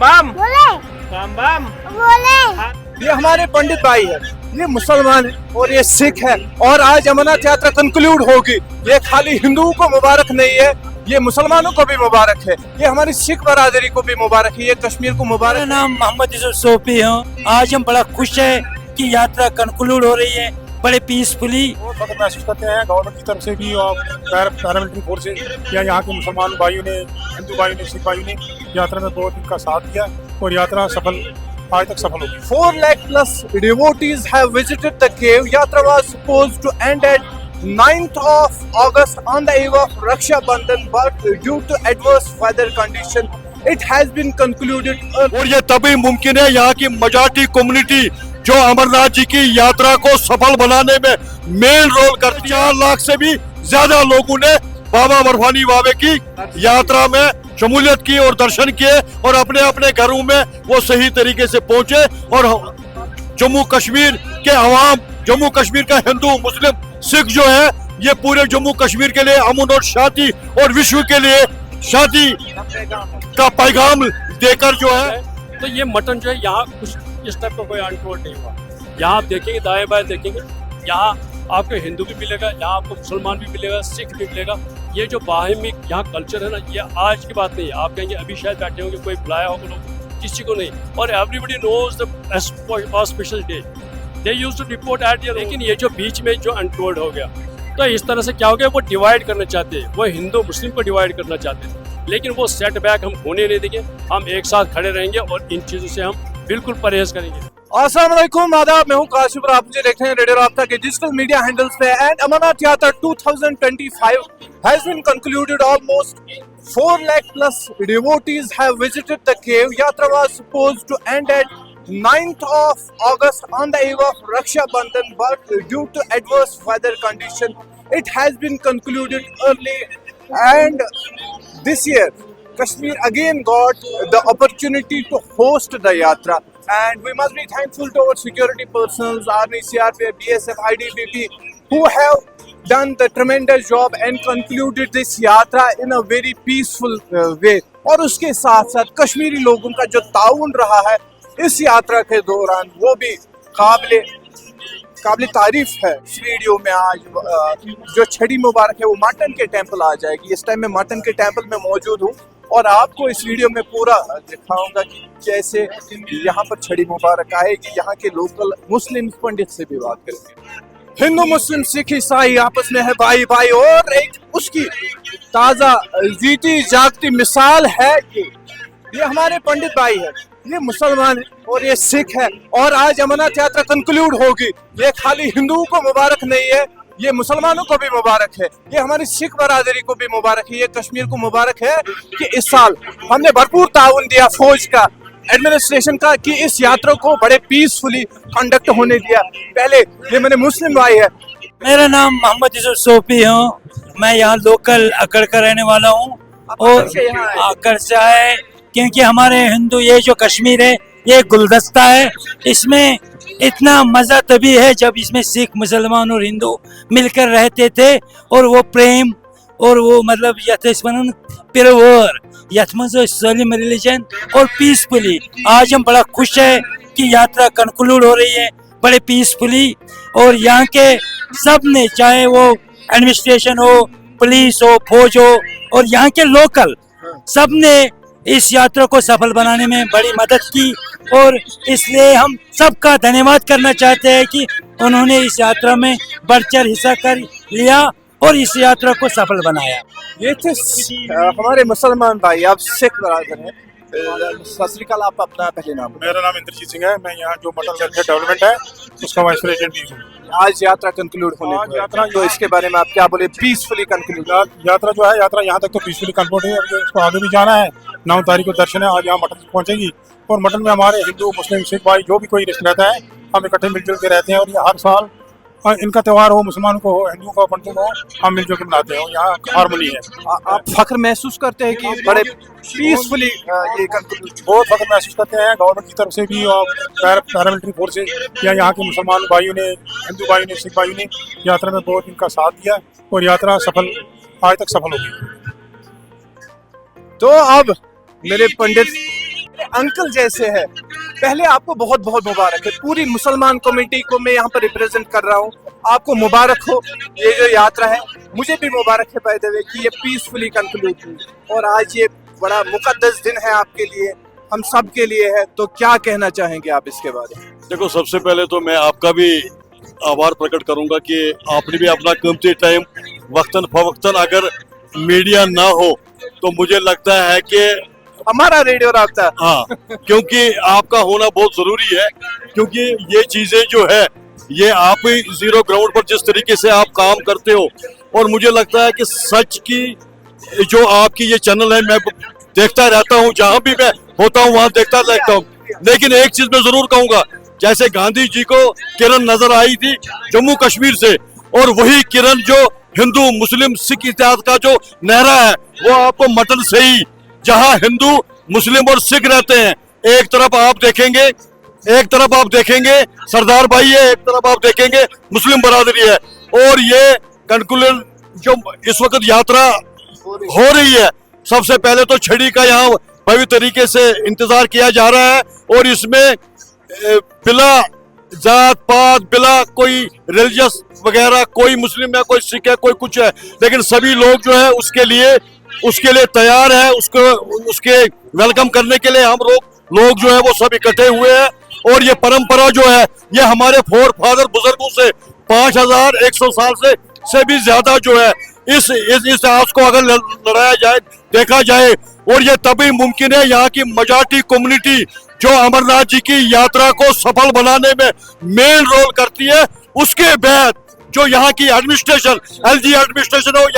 बम बोले बम बम। बोले। ये हमारे पंडित भाई है, ये मुसलमान है और ये सिख है और आज अमरनाथ यात्रा कंक्लूड होगी। ये खाली हिंदुओं को मुबारक नहीं है, ये मुसलमानों को भी मुबारक है, ये हमारी सिख बरादरी को भी मुबारक है, ये कश्मीर को मुबारक मेरा है। नाम मोहम्मद यूसुफ सोफी हूँ। आज हम बड़ा खुश है कि यात्रा कंक्लूड हो रही है बड़े पीसफुली। बहुत फख्र महसूस करते हैं गवर्नमेंट की तरफ से भी और पैरामिलिट्री फोर्स से या यहाँ के मुसलमान भाइयों ने, हिंदू भाइयों ने, सिख भाइयों ने यात्रा में बहुत इनका साथ दिया और यात्रा सफल आज तक सफल होगी। 4 lakh plus devotees have visited the cave. Yatra was supposed to end at 9th of August on the eve of Raksha Bandhan, but due to adverse weather condition, it has been concluded early. और ये तभी मुमकिन है यहाँ की मजाठी community जो अमरनाथ जी की यात्रा को सफल बनाने में मेन रोल करती है। 4 लाख से भी ज्यादा लोगों ने बाबा बर्फानी बाबे की यात्रा में शमूलियत की और दर्शन किए और अपने अपने घरों में वो सही तरीके से पहुंचे। और जम्मू कश्मीर के अवाम, जम्मू कश्मीर का हिंदू मुस्लिम सिख जो है, ये पूरे जम्मू कश्मीर के लिए अमन और शांति और विश्व के लिए शांति का पैगाम देकर जो है। तो ये मटन जो है यहाँ कुछ इस टाइप का कोई अनटोल्ड नहीं हुआ। यहाँ आप देखेंगे, दाएं बाएं देखेंगे, यहाँ आपको हिंदू भी मिलेगा, यहाँ आपको मुसलमान भी मिलेगा, सिख भी मिलेगा। ये जो बाहमी यहाँ कल्चर है ना, ये आज की बात नहीं है। आप कहेंगे अभी शायद बैठे होंगे, कोई बुलाया होगा लोग, किसी को नहीं। और everybody knows the special day they used to report at year. लेकिन ये जो बीच में जो अनटोल्ड हो गया, तो इस तरह से क्या हो गया, वो डिवाइड करना चाहते हैं, वो हिंदू मुस्लिम को डिवाइड करना चाहते हैं। लेकिन वो सेटबैक हम होने नहीं देंगे, हम एक साथ खड़े रहेंगे और इन चीज़ों से हम बिल्कुल परहेज करेंगे। अस्सलाम वालेकुम, आदाब, मैं हूं काशिफ और आप मुझे देखते हैं रेडियो राब्ता के डिजिटल मीडिया हैंडल्स पे। एंड अमरनाथ यात्रा 2025 has been concluded. Almost 4 lakh plus devotees have visited the cave. Yatra was supposed to end at 9th of August on the eve of Raksha Bandhan, but due to adverse weather condition, it has been concluded early. And this year, Kashmir again got the opportunity to host the yatra, and we must be thankful to our security personnel, Army, CRPF, BSF, ITBP, who have done the tremendous job and concluded this yatra in a very peaceful way. और उसके साथ साथ कश्मीरी लोगों का जो ताउन रहा है इस यात्रा के दौरान, वो भी काबिल तारीफ है। इस वीडियो में आज जो छड़ी मुबारक है वो माटन के टेम्पल आ जाएगी। इस टाइम मैं माटन के टेम्पल में मौजूद हूँ और आपको इस वीडियो में पूरा दिखाऊंगा कि कैसे यहाँ पर छड़ी मुबारक आएगी। यहाँ के लोकल मुस्लिम पंडित से भी बात करेंगे। हिंदू मुस्लिम सिख ईसाई आपस में है भाई भाई, और एक उसकी ताज़ा जीती जागती मिसाल है ये हमारे पंडित भाई है, ये मुसलमान है और ये सिख है और आज अमरनाथ यात्रा कंक्लूड होगी। ये खाली हिंदुओं को मुबारक नहीं है, ये मुसलमानों को भी मुबारक है, ये हमारी सिख बरादरी को भी मुबारक है, ये कश्मीर को मुबारक है कि इस साल हमने भरपूर ताउन दिया फौज का, एडमिनिस्ट्रेशन का, कि इस यात्रा को बड़े पीसफुली कंडक्ट होने दिया। पहले ये मेरे मुस्लिम भाई है। मेरा नाम मोहम्मद यूसुफ सोफी हूँ। मैं यहाँ लोकल अकड़ का रहने वाला हूँ और अकड़ से आए क्योंकि हमारे हिंदू, ये जो कश्मीर है ये गुलदस्ता है। इसमें इतना मज़ा तभी है जब इसमें सिख, मुसलमान और हिंदू मिलकर रहते थे और वो प्रेम और वो मतलब सलीम रिलीजन और पीसफुली। आज हम बड़ा खुश है कि यात्रा कंक्लूड हो रही है बड़े पीसफुली और यहाँ के सब ने, चाहे वो एडमिनिस्ट्रेशन हो, पुलिस हो, फौज हो और यहाँ के लोकल, सब ने इस यात्रा को सफल बनाने में बड़ी मदद की और इसलिए हम सबका धन्यवाद करना चाहते हैं कि उन्होंने इस यात्रा में बढ़-चढ़ हिस्सा कर लिया और इस यात्रा को सफल बनाया। ये थे हमारे मुसलमान भाई, आप सिख बरादर हैं। सत श्री अकाल, आप अपना पहले नाम। मेरा नाम इंद्रजीत सिंह है, मैं यहाँ जो मटन वेलफेयर डेवलपमेंट है उसका वाइस प्रेसिडेंट भी हूँ। आज यात्रा कंक्लूड होने आज यात्रा तो इसके बारे में आप क्या बोले? Peacefully conclude. यात्रा जो है, यात्रा यहाँ तक तो पीसफुली कंक्लूड है। अब इसको आगे भी जाना है। 9 तारीख को दर्शन है, आज यहाँ मटन पहुँचेगी और मटन में हमारे हिंदू, मुस्लिम, सिख भाई जो भी कोई रिश्ते रहता है, हम इकट्ठे मिलजुल के रहते हैं और ये हर साल इनका त्यौहार हो, मुसलमानों को हो, हिंदुओं का पंडित हो, हम मिलजुल के मनाते हैं। यहाँ हारमोनी है। आप फख्र महसूस करते हैं कि बड़े पीसफुली ये कंक्लूड? बहुत फख्र महसूस करते हैं गवर्नमेंट की तरफ से भी और पैरामिलिट्री फोर्स से या यहाँ के मुसलमान भाइयों ने, हिंदू भाइयों ने, सिख भाइयों ने यात्रा में बहुत इनका साथ दिया और यात्रा सफल आज तक सफल होगी। तो अब मेरे पंडित अंकल जैसे है। पहले आपको बहुत बहुत मुबारक है, पूरी मुसलमान कम्युनिटी को मैं यहाँ पर रिप्रेजेंट कर रहा हूँ। आपको मुबारक हो ये जो यात्रा है, मुझे भी मुबारक है बाय द वे कि ये पीसफुली कंक्लूड हुई और आज ये बड़ा मुकद्दस दिन है आपके लिए, हम सब के लिए है। तो क्या कहना चाहेंगे आप इसके बारे में? देखो, सबसे पहले तो मैं आपका भी आभार प्रकट करूंगा कि आपने भी अपना कीमती टाइम वक्तन फवक्तन, अगर मीडिया ना हो तो मुझे लगता है कि हमारा रेडियो राब्ता, हाँ, क्योंकि आपका होना बहुत जरूरी है, क्योंकि ये चीजें जो है ये आप ही जीरो ग्राउंड पर जिस तरीके से आप काम करते हो, और मुझे लगता है कि सच की जो आपकी ये चैनल है मैं देखता रहता हूँ, जहां भी मैं होता हूँ वहां देखता रहता हूँ। लेकिन एक चीज मैं जरूर कहूंगा, जैसे गांधी जी को किरण नजर आई थी जम्मू कश्मीर से, और वही किरण जो हिंदू मुस्लिम सिख इतिहास का जो नहरा है वो आपको मटन से ही, जहां हिंदू मुस्लिम और सिख रहते हैं, एक तरफ आप देखेंगे सरदार भाई है, एक तरफ आप देखेंगे मुस्लिम बरादरी है, और ये कंक्लूजन जो इस वक्त यात्रा हो रही है, सबसे पहले तो छड़ी का यहाँ भव्य तरीके से इंतजार किया जा रहा है, और इसमें बिला जात पात, बिला कोई रिलीजियस वगैरह, कोई मुस्लिम है, कोई सिख है, कोई कुछ है, लेकिन सभी लोग जो है उसके लिए तैयार है, उसके वेलकम करने के लिए हम लोग जो है वो सब इकट्ठे हुए हैं। और ये परंपरा जो है ये हमारे फोर फादर बुजुर्गों से 5100 साल से भी ज्यादा जो है इस इतिहास को अगर लड़ाया जाए, देखा जाए, और ये तभी मुमकिन है यहाँ की मजॉरिटी कम्युनिटी जो अमरनाथ जी की यात्रा को सफल बनाने में मेन रोल करती है, उसके बाद जो यहाँ की एडमिनिस्ट्रेशन, एलजी एडमिनिस्ट्रेशन हो,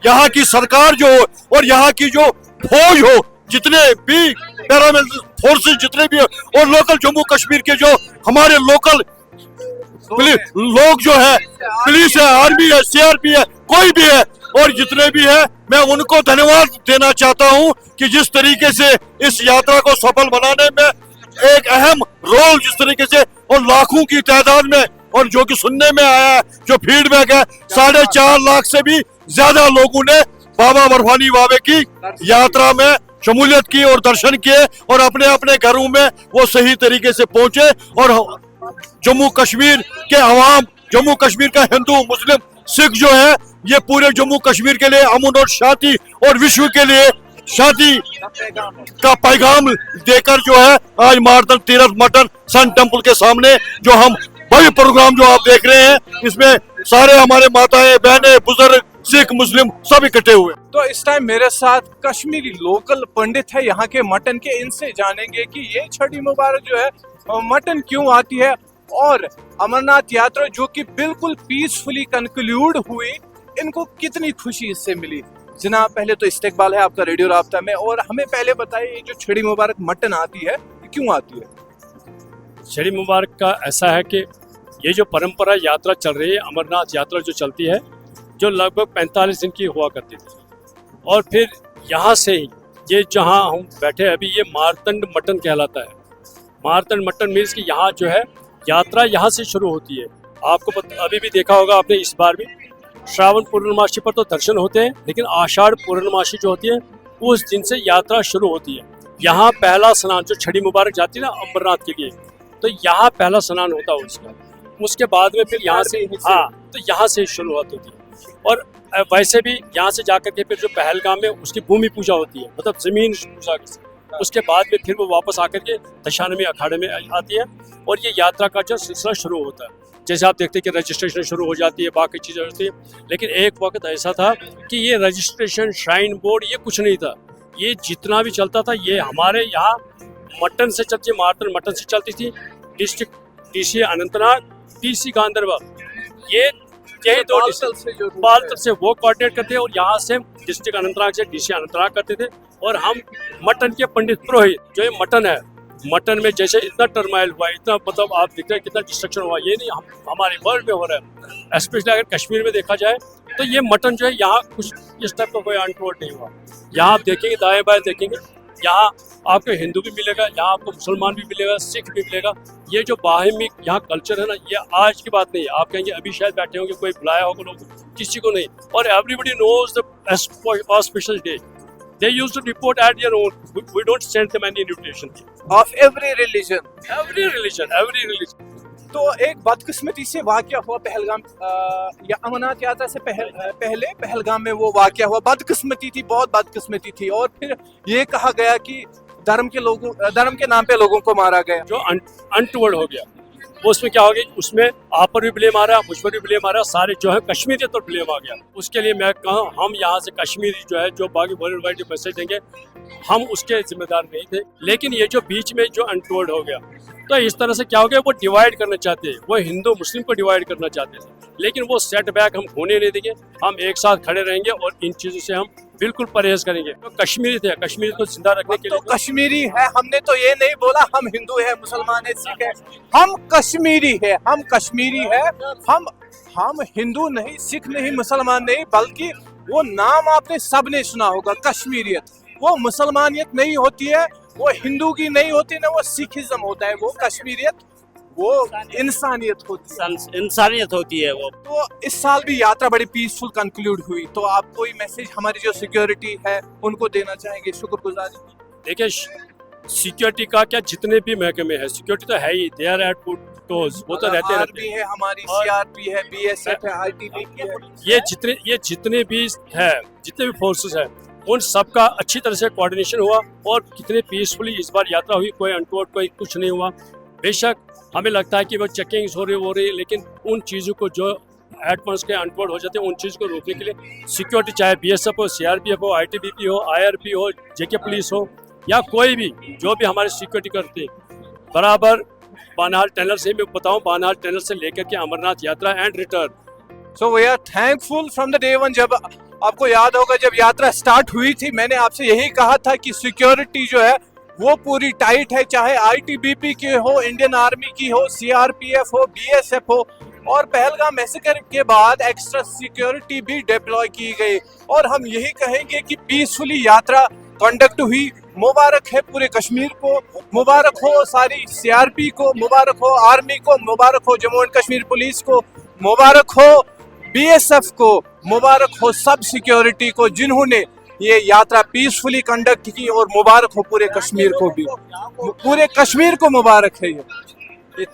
यहाँ की सरकार जो हो, और यहाँ की जो फौज हो, जितने भी पैरामिलिट्री फोर्सेस जितने भी हो, और लोकल जम्मू कश्मीर के जो हमारे लोकल लोग जो है, पुलिस है, आर्मी है, सीआरपी है, कोई भी है, और जितने भी है, मैं उनको धन्यवाद देना चाहता हूं कि जिस तरीके से इस यात्रा को सफल बनाने में एक अहम रोल जिस तरीके से, और लाखों की तादाद में, और जो कि सुनने में आया है, जो फीडबैक है, 4.5 लाख से भी ज्यादा लोगों ने बाबा बर्फानी बाबे की यात्रा में शमूलियत की और दर्शन किए, और अपने अपने घरों में वो सही तरीके से पहुंचे, और जम्मू कश्मीर के अवाम, जम्मू कश्मीर का हिंदू मुस्लिम सिख जो है, ये पूरे जम्मू कश्मीर के लिए अमन और शांति और विश्व के लिए शांति का पैगाम देकर जो है आज मार्तन तीरथ मटन सन टेम्पल के सामने जो हम बड़े प्रोग्राम जो आप देख रहे हैं, इसमें सारे हमारे माताएं, बहनें, बुजुर्ग, सिख, मुस्लिम सब इकट्ठे हुए। तो इस टाइम मेरे साथ कश्मीरी लोकल पंडित है यहाँ के मटन के, इनसे जानेंगे कि ये छड़ी मुबारक जो है मटन क्यों आती है, और अमरनाथ यात्रा जो कि बिल्कुल पीसफुली कंक्लूड हुई, इनको कितनी खुशी इससे मिली। जनाब, पहले तो इस्तकबाल है आपका रेडियो राब्ता में, और हमें पहले बताइए ये जो छड़ी मुबारक मटन आती है ये क्यों आती है? छड़ी मुबारक का ऐसा है कि ये जो परंपरा यात्रा चल रही है, अमरनाथ यात्रा जो चलती है, जो लगभग 45 दिन की हुआ करती थी, और फिर यहाँ से ये जहाँ हम बैठे अभी, ये मारतंड मटन कहलाता है। मारतंड मटन मीन्स कि यहाँ जो है यात्रा यहाँ से शुरू होती है। आपको अभी भी देखा होगा आपने, इस बार भी श्रावण पूर्णमासी पर तो दर्शन होते हैं, लेकिन आषाढ़ पूर्णमासी जो होती है उस दिन से यात्रा शुरू होती है। यहाँ पहला स्नान जो छड़ी मुबारक जाती है ना अमरनाथ के लिए, तो यहाँ पहला स्नान होता है उसका, उसके बाद में फिर यहाँ से, हाँ, तो यहाँ से शुरुआत होती है। और वैसे भी यहाँ से जाकर के फिर जो पहलगाम में उसकी भूमि पूजा होती है, मतलब जमीन पूजा, उसके बाद में फिर वो वापस आकर के दशानवी अखाड़े में आती है, और ये यात्रा का जो सिलसिला शुरू होता है। जैसे आप देखते हैं कि रजिस्ट्रेशन शुरू हो जाती है, बाकी चीज़ें होती है, लेकिन एक वक्त ऐसा था कि ये रजिस्ट्रेशन, श्राइन बोर्ड, ये कुछ नहीं था। ये जितना भी चलता था ये हमारे यहाँ मटन से चलती, मारतन मटन से चलती थी। District DC Anantnag, DC Ganderbal, ये यही दो बालतल से वो कोऑर्डिनेट करते हैं, और यहाँ से डिस्ट्रिक्ट अनंतनाग से डीसी अनंतनाग करते थे। और हम मटन के पंडित पुरोहित, जो ये मटन है, मटन में जैसे इतना टर्माइल हुआ, इतना मतलब आप देख रहे हैं कितना डिस्ट्रक्शन हुआ, ये नहीं हमारे वर्ल्ड में हो रहा है। स्पेशली अगर कश्मीर में देखा जाए तो ये मटन जो है यहाँ कुछ इस टाइप का कोई अनटोल्ड नहीं हुआ। यहाँ आप देखेंगे, दाएं बाएं देखेंगे, यहाँ आपको हिंदू भी मिलेगा, यहाँ आपको मुसलमान भी मिलेगा, सिख भी मिलेगा। ये जो बाहमी यहाँ कल्चर है ना, ये आज की बात नहीं है। आप कहेंगे अभी शायद बैठे होंगे, कोई बुलाया होगा लोग, किसी को नहीं। और everybody knows the auspicious day, They used to report at their own. We don't send them any invitation. Of every religion. Every religion, every religion. तो एक बदकिस्मती से वाकया हुआ पहलगाम या अमरनाथ यात्रा से पहले पहलगाम में वो वाकया हुआ, बदकिस्मती थी, बहुत बदकिस्मती थी। और फिर ये कहा गया कि धर्म के नाम पे लोगों को मारा गया। जो अनटूवर्ड हो गया वो उसमें क्या हो गया, उसमें आप पर भी ब्लेम आ रहा है, मुझ पर भी ब्लेम आ रहा है, सारे जो है कश्मीरियत पर ब्लेम आ गया। उसके लिए मैं कहूँ हम यहाँ से कश्मीरी जो है जो बाकी वर्ल्ड वाइड मैसेज देंगे हम उसके जिम्मेदार नहीं थे। लेकिन ये जो बीच में जो अनटूवर्ड हो गया तो इस तरह से क्या हो गया, वो डिवाइड करना चाहते हैं, वो हिंदू मुस्लिम को डिवाइड करना चाहते थे। लेकिन वो सेटबैक हम होने नहीं देंगे, हम एक साथ खड़े रहेंगे और इन चीज़ों से हम बिल्कुल परहेज करेंगे। तो कश्मीरी थे, कश्मीरी को जिंदा रखने के लिए तो कश्मीरी है, हमने तो ये नहीं बोला हम हिंदू है, मुसलमान है, सिख है, हम कश्मीरी है, हम कश्मीरी है, हम हिंदू नहीं, सिख नहीं, मुसलमान नहीं, बल्कि वो नाम आपने सबने सुना होगा, कश्मीरियत। वो मुसलमानियत नहीं होती है, वो हिंदू की नहीं होती, ना वो सिखिज्म होता है, वो कश्मीरियत, वो इंसानियत होती है, इंसानियत होती है वो। तो इस साल भी यात्रा बड़ी पीसफुल कंक्लूड हुई, तो आप कोई मैसेज हमारी जो सिक्योरिटी है उनको देना चाहेंगे? शुक्रगुजारी। देखिए सिक्योरिटी का क्या, जितने भी महकमे है सिक्योरिटी तो है ही, दे आर एट टोज, वो तो रहते आर्मी है हमारी, सीआरपी है, बीएसएफ है, आईटीबीपी है, ये जितने भी है, जितने भी फोर्सेस है, उन सबका अच्छी तरह से कोऑर्डिनेशन हुआ और कितने पीसफुली इस बार यात्रा हुई, कोई अनटूवर्ड कोई कुछ नहीं हुआ। बेशक हमें लगता है कि वो चेकिंग्स हो रही है, लेकिन उन चीज़ों को जो एटमॉस के अनटूवर्ड हो जाते हैं उन चीज़ को रोकने के लिए सिक्योरिटी, चाहे बीएसएफ हो, सीआरपीएफ हो, आईटीबीपी हो, आईआरपी हो, जेके पुलिस हो या कोई भी जो भी हमारी सिक्योरिटी करते हैं, बराबर बानहाल टनल से, मैं बताऊँ बानहाल टनल से लेकर के अमरनाथ यात्रा and return. So we are thankful from the day one. जब आपको याद होगा जब यात्रा स्टार्ट हुई थी, मैंने आपसे यही कहा था कि सिक्योरिटी जो है वो पूरी टाइट है, चाहे आईटीबीपी की हो, इंडियन आर्मी की हो, सीआरपीएफ हो, बीएसएफ हो, और पहलगाम मैसेकर के बाद एक्स्ट्रा सिक्योरिटी भी डिप्लॉय की गई। और हम यही कहेंगे कि पीसफुली यात्रा कंडक्ट हुई। मुबारक है पूरे कश्मीर को, मुबारक हो सारी सीआरपी को, मुबारक हो आर्मी को, मुबारक हो जम्मू एंड कश्मीर पुलिस को, मुबारक हो बीएसएफ को, मुबारक हो सब सिक्योरिटी को जिन्होंने ये यात्रा पीसफुली कंडक्ट की, और मुबारक हो पूरे कश्मीर को भी, पूरे कश्मीर को मुबारक है ये।